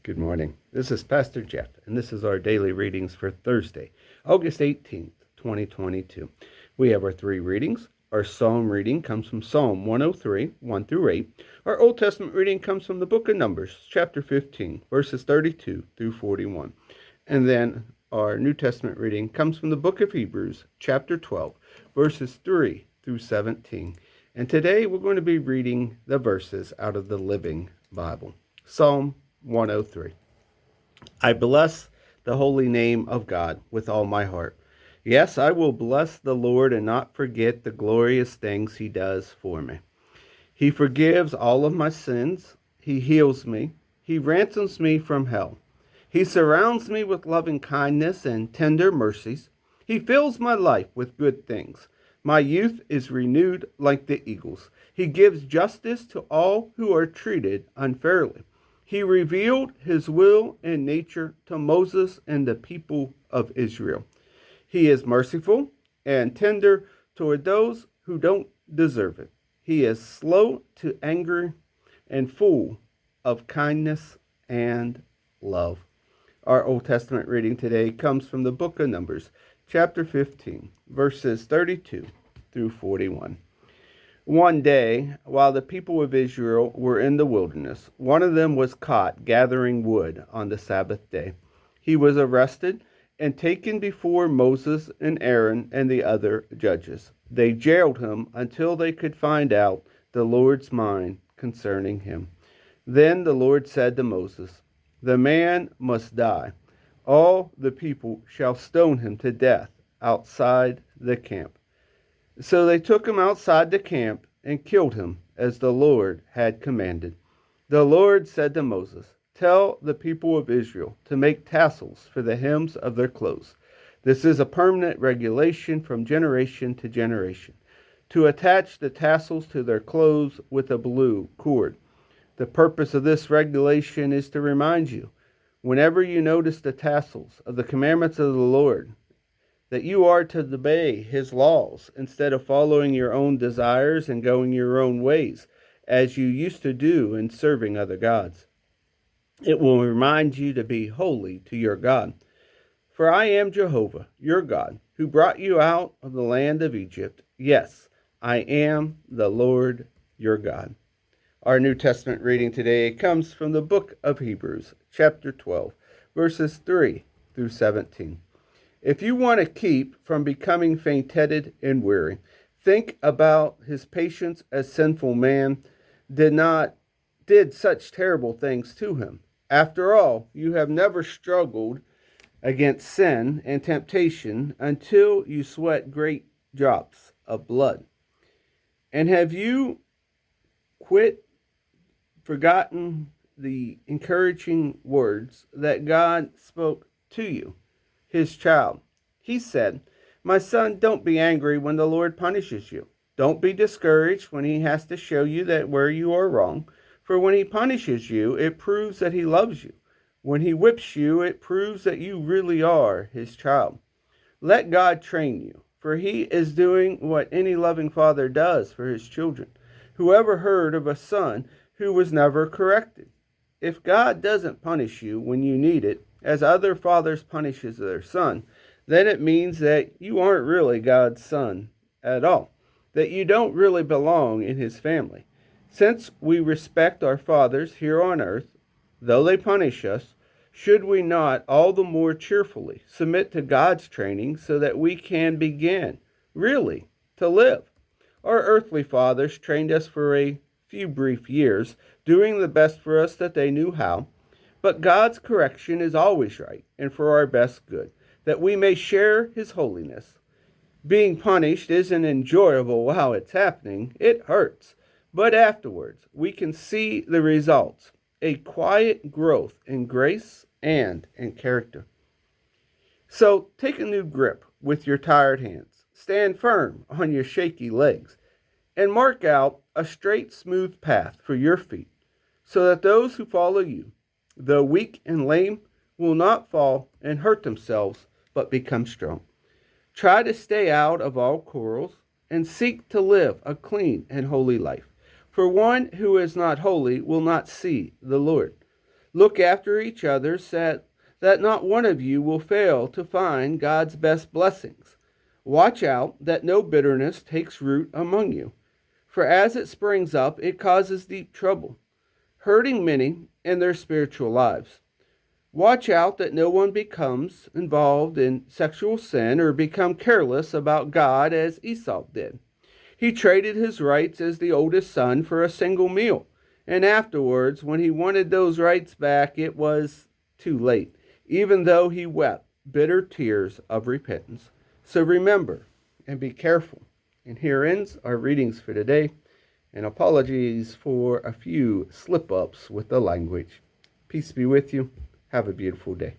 Good morning. This is Pastor Jeff, and this is our daily readings for Thursday, August 18th, 2022. We have our three readings. Our psalm reading comes from Psalm 103, 1 through 8. Our Old Testament reading comes from the book of Numbers, chapter 15, verses 32 through 41. And then our New Testament reading comes from the book of Hebrews, chapter 12, verses 3 through 17. And today we're going to be reading the verses out of the Living Bible. Psalm 103. I bless the holy name of God with all my heart. Yes, I will bless the Lord and not forget the glorious things he does for me. He forgives all of my sins. He heals me. He ransoms me from hell. He surrounds me with loving kindness and tender mercies. He fills my life with good things. My youth is renewed like the eagles. He gives justice to all who are treated unfairly. He revealed his will and nature to Moses and the people of Israel. He is merciful and tender toward those who don't deserve it. He is slow to anger and full of kindness and love. Our Old Testament reading today comes from the book of Numbers, chapter 15, verses 32 through 41. One day, while the people of Israel were in the wilderness, one of them was caught gathering wood on the Sabbath day. He was arrested and taken before Moses and Aaron and the other judges. They jailed him until they could find out the Lord's mind concerning him. Then the Lord said to Moses, "The man must die. All the people shall stone him to death outside the camp." So they took him outside the camp and killed him as the Lord had commanded. The Lord said to Moses, "Tell the people of Israel to make tassels for the hems of their clothes. This is a permanent regulation from generation to generation, to attach the tassels to their clothes with a blue cord. The purpose of this regulation is to remind you, whenever you notice the tassels of the commandments of the Lord, that you are to obey his laws instead of following your own desires and going your own ways, as you used to do in serving other gods. It will remind you to be holy to your God. For I am Jehovah, your God, who brought you out of the land of Egypt. Yes, I am the Lord your God." Our New Testament reading today comes from the book of Hebrews, chapter 12, verses 3 through 17. If you want to keep from becoming faint-headed and weary, think about his patience as sinful man did such terrible things to him. After all, you have never struggled against sin and temptation until you sweat great drops of blood. And have you forgotten the encouraging words that God spoke to you, his child? He said, "My son, don't be angry when the Lord punishes you. Don't be discouraged when he has to show you that where you are wrong. For when he punishes you, it proves that he loves you. When he whips you, it proves that you really are his child. Let God train you, for he is doing what any loving father does for his children. Whoever heard of a son who was never corrected? If God doesn't punish you when you need it, as other fathers punishes their son, then it means that you aren't really God's son at all, that you don't really belong in his family. Since we respect our fathers here on earth, though they punish us, should we not all the more cheerfully submit to God's training so that we can begin, really, to live? Our earthly fathers trained us for a few brief years, doing the best for us that they knew how, but God's correction is always right and for our best good, that we may share his holiness. Being punished isn't enjoyable while it's happening. It hurts. But afterwards, we can see the results, a quiet growth in grace and in character. So take a new grip with your tired hands. Stand firm on your shaky legs and mark out a straight, smooth path for your feet so that those who follow you, though weak and lame, will not fall and hurt themselves but become strong. Try to stay out of all quarrels and seek to live a clean and holy life. For one who is not holy will not see the Lord. Look after each other so that not one of you will fail to find God's best blessings. Watch out that no bitterness takes root among you, for as it springs up, it causes deep trouble, hurting many in their spiritual lives. Watch out that no one becomes involved in sexual sin or become careless about God as Esau did. He traded his rights as the oldest son for a single meal, and afterwards, when he wanted those rights back, it was too late, even though he wept bitter tears of repentance. So remember and be careful. And here ends our readings for today, and apologies for a few slip-ups with the language. Peace be with you. Have a beautiful day.